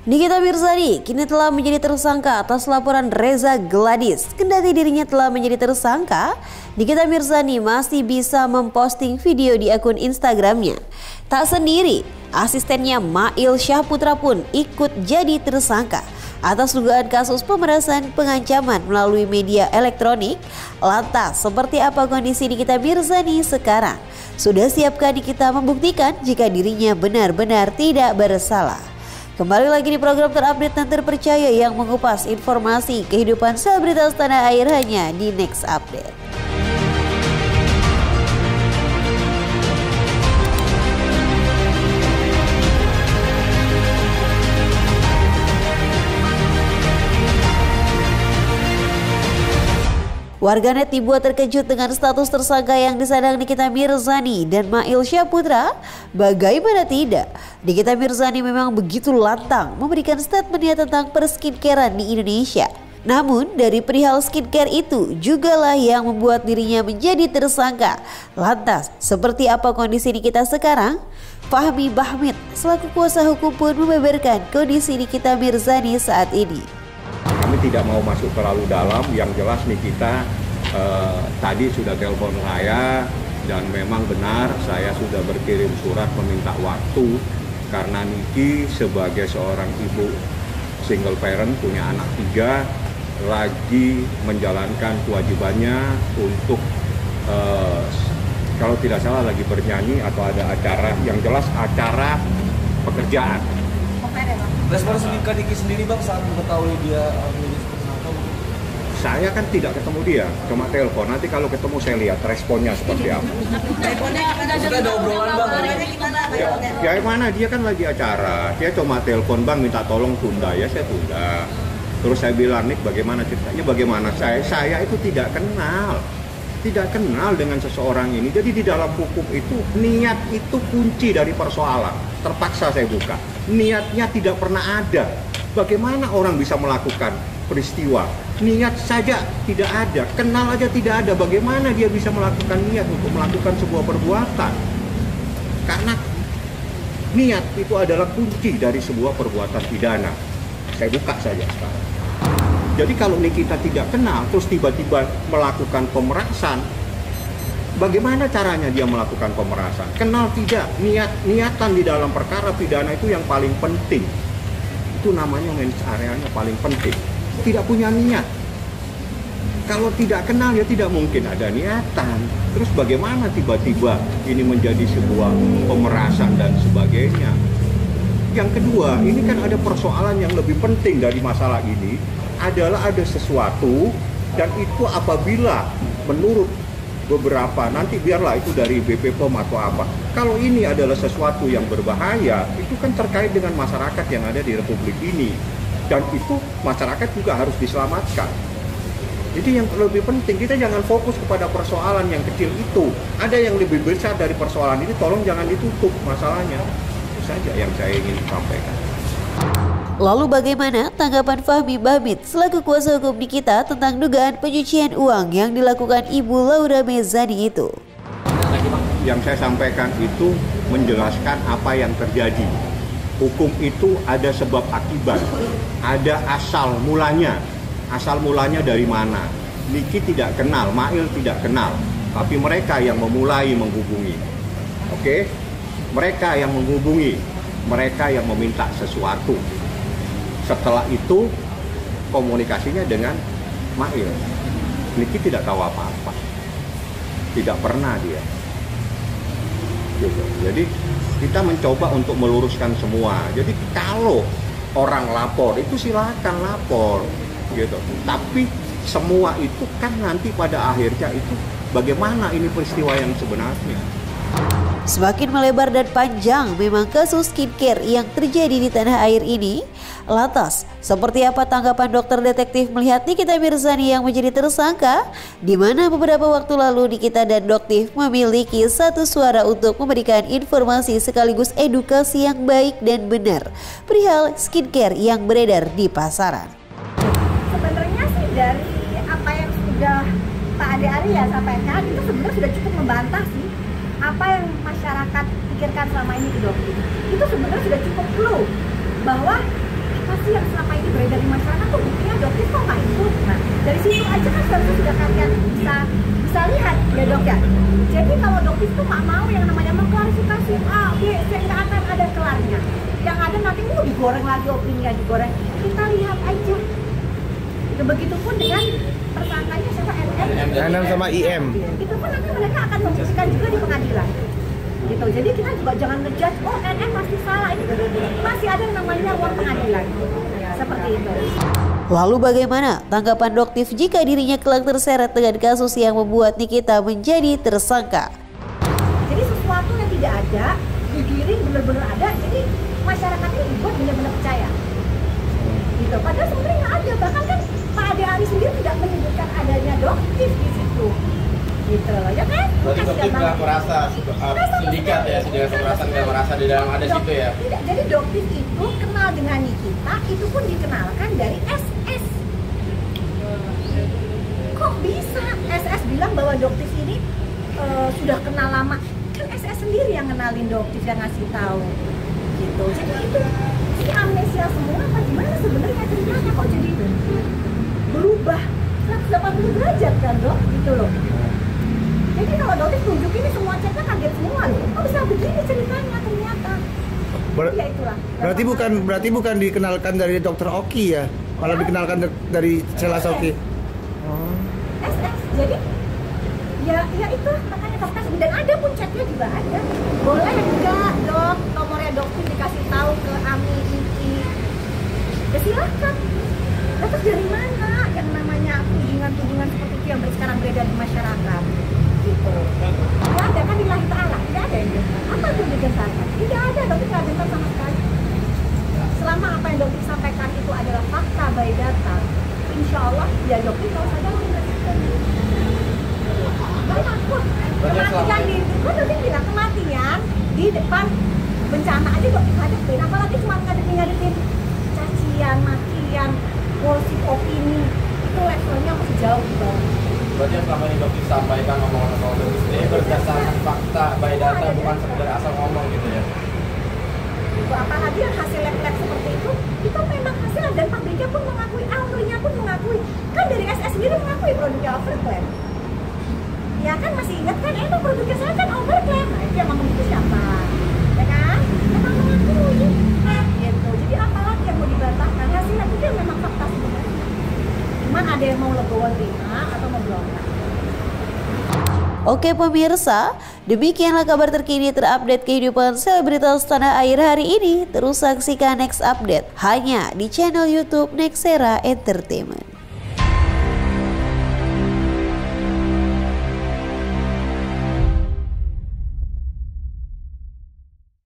Nikita Mirzani kini telah menjadi tersangka atas laporan Reza Gladys. Kendati dirinya telah menjadi tersangka, Nikita Mirzani masih bisa memposting video di akun Instagramnya. Tak sendiri, asistennya Mail Syahputra pun ikut jadi tersangka atas dugaan kasus pemerasan pengancaman melalui media elektronik. Lantas, seperti apa kondisi Nikita Mirzani sekarang? Sudah siapkah Nikita membuktikan jika dirinya benar-benar tidak bersalah? Kembali lagi di program terupdate dan terpercaya yang mengupas informasi kehidupan selebritas tanah air hanya di Next Update. Warganet dibuat terkejut dengan status tersangka yang disandang Nikita Mirzani dan Mail Syahputra. Bagaimana tidak, Nikita Mirzani memang begitu lantang memberikan statementnya tentang perskincarean di Indonesia. Namun dari perihal skincare itu jugalah yang membuat dirinya menjadi tersangka. Lantas, seperti apa kondisi Nikita sekarang? Fahmi Bahmid selaku kuasa hukum pun membeberkan kondisi Nikita Mirzani saat ini. Kami tidak mau masuk terlalu dalam, yang jelas Nikita tadi sudah telepon saya dan memang benar saya sudah berkirim surat meminta waktu karena Niki sebagai seorang ibu single parent punya anak 3 lagi menjalankan kewajibannya untuk kalau tidak salah lagi bernyanyi atau ada acara, yang jelas acara pekerjaan. Respons Niki sendiri Bang saat mengetahui dia menjadi tersangka? Saya kan tidak ketemu dia, cuma telepon. Nanti kalau ketemu saya lihat responnya seperti apa. Teleponnya ada obrolan Bang? Ya mana dia kan lagi acara, dia cuma telepon Bang minta tolong tunda, ya saya tunda. Terus saya bilang, Nik bagaimana ceritanya, bagaimana saya itu tidak kenal dengan seseorang ini. Jadi di dalam hukum itu niat itu kunci dari persoalan. Terpaksa saya buka, niatnya tidak pernah ada. Bagaimana orang bisa melakukan peristiwa? Niat saja tidak ada, kenal aja tidak ada. Bagaimana dia bisa melakukan niat untuk melakukan sebuah perbuatan? Karena niat itu adalah kunci dari sebuah perbuatan pidana. Saya buka saja sekarang. Jadi kalau Nikita tidak kenal, terus tiba-tiba melakukan pemerasan, bagaimana caranya dia melakukan pemerasan? Kenal tidak, niatan di dalam perkara pidana itu yang paling penting. Itu namanya mens areanya paling penting. Tidak punya niat. Kalau tidak kenal ya tidak mungkin ada niatan. Terus bagaimana tiba-tiba ini menjadi sebuah pemerasan dan sebagainya? Yang kedua, ini kan ada persoalan yang lebih penting dari masalah ini adalah ada sesuatu, dan itu apabila menurut beberapa, nanti biarlah itu dari BP POM atau apa, kalau ini adalah sesuatu yang berbahaya, itu kan terkait dengan masyarakat yang ada di Republik ini, dan itu masyarakat juga harus diselamatkan. Jadi yang lebih penting, kita jangan fokus kepada persoalan yang kecil itu. Ada yang lebih besar dari persoalan ini, tolong jangan ditutup masalahnya. Itu saja yang saya ingin sampaikan. Lalu bagaimana tanggapan Fahmi Bahmid selaku kuasa hukum Nikita tentang dugaan pencucian uang yang dilakukan Ibu Laura Mezani itu? Yang saya sampaikan itu menjelaskan apa yang terjadi. Hukum itu ada sebab akibat, ada asal mulanya. Asal mulanya dari mana? Niki tidak kenal, Mail tidak kenal, tapi mereka yang memulai menghubungi. Oke? Mereka yang menghubungi, mereka yang meminta sesuatu. Setelah itu komunikasinya dengan Mail. Niki tidak tahu apa-apa, tidak pernah dia. Gitu. Jadi kita mencoba untuk meluruskan semua. Jadi kalau orang lapor itu silakan lapor, gitu. Tapi semua itu kan nanti pada akhirnya itu bagaimana ini peristiwa yang sebenarnya. Semakin melebar dan panjang memang kasus skincare yang terjadi di tanah air ini. Lantas, seperti apa tanggapan dokter detektif melihat Nikita Mirzani yang menjadi tersangka, di mana beberapa waktu lalu Nikita dan Doktif memiliki satu suara untuk memberikan informasi sekaligus edukasi yang baik dan benar perihal skincare yang beredar di pasaran. Sebenarnya sih dari apa yang sudah Pak Ade Arya sampaikan itu sebenarnya sudah cukup membantah sih apa yang masyarakat pikirkan selama ini, Dok. Itu sebenarnya sudah cukup clue bahwa apa sih yang selama ini beredar di masyarakat tuh buktinya dokter kok nggak ikut. Nah dari situ aja kan seharusnya sudah kalian bisa lihat ya dok ya. Jadi kalau dokter itu nggak mau yang namanya mengklarifikasi A, B, C, nggak akan ada kelarnya. Yang ada nanti digoreng lagi opininya digoreng. Kita lihat aja. Ya, begitupun dengan tersangkanya siapa NM sama IM. Itu pun nanti mereka akan membuktikan juga di pengadilan. Gitu. Jadi kita juga jangan ngejudge, oh NM pasti salah, ini masih ada yang namanya ruang pengadilan. Seperti itu. Lalu bagaimana tanggapan Doktif jika dirinya kelak terseret dengan kasus yang membuat Nikita menjadi tersangka? Jadi sesuatu yang tidak ada, digiring benar-benar ada, jadi masyarakat ini dibuat benar-benar percaya. Gitu. Padahal sebenarnya nggak ada, bahkan kan Pak Ade Ari sendiri tidak menyebutkan adanya Doktif di situ. Gitu loh, ya kan? Berarti Doktif nggak merasa sindikat ya, sindikat kekerasan nggak merasa di dalam ada situ ya? Tidak, jadi Doktif itu kenal dengan Nikita, itu pun dikenalkan dari SS. Kok bisa SS bilang bahwa Doktif ini sudah kenal lama? Kan SS sendiri yang kenalin Doktif, yang ngasih tahu. Gitu. Jadi itu si amnesia semua apa gimana sebenarnya ceritanya kok jadi berubah 180 derajat kan dok? Gitu loh. Jadi kalau Doktif tunjuk ini semua chatnya kaget semua loh. Oh bisa begini ceritanya ternyata. Ya itulah. Berarti bukan dikenalkan dari Dokter Oki ya, malah dikenalkan dari Cela Soki. SS. Jadi ya itu makanya Dokter dan ada pun chatnya juga ada. Boleh enggak dok nomornya Doktif dikasih tahu ke Ami Niki? Ya silakan. Terus dari mana yang namanya tudingan-tudingan seperti itu yang sekarang beredar di masyarakat? Gitu. Tidak ada kan lillahi ta'ala, tidak ada yang gentar. Apa itu digentarkan? Tidak ada, Dokter tidak gentar sama sekali. Selama apa yang Dokter sampaikan itu adalah fakta by data, insya Allah ya Dokter kalau saja mengingatkan. Gak takut. Kematian di, kan Dokter bilang kematian di depan bencana aja Dokter hadapin, apalagi cuma ngadepin cacian, makian, gosip opini, itu levelnya masih jauh di bawah. Berarti yang selama ini Dokter sampaikan ngomong-ngomong Dokter ini berdasarkan fakta by data, bukan sekedar asal ngomong gitu ya? Itu apalagi yang hasil lab seperti itu memang hasil dan pabriknya pun mengakui, ahlinya pun mengakui. Kan dari SS sendiri mengakui produknya overclaim. Ya kan masih ingat kan, emang produknya saya kan overclaim. Nah itu yang ngomong itu siapa? Ya kan? Memang mengakui. Gitu. Jadi apalagi yang mau dibantahkan, hasilnya itu yang memang fakta sebenarnya. Cuman ada yang mau legowo terima atau mau blokir. Oke pemirsa, demikianlah kabar terkini terupdate kehidupan selebritas tanah air hari ini. Terus saksikan next update hanya di channel YouTube Nexera Entertainment.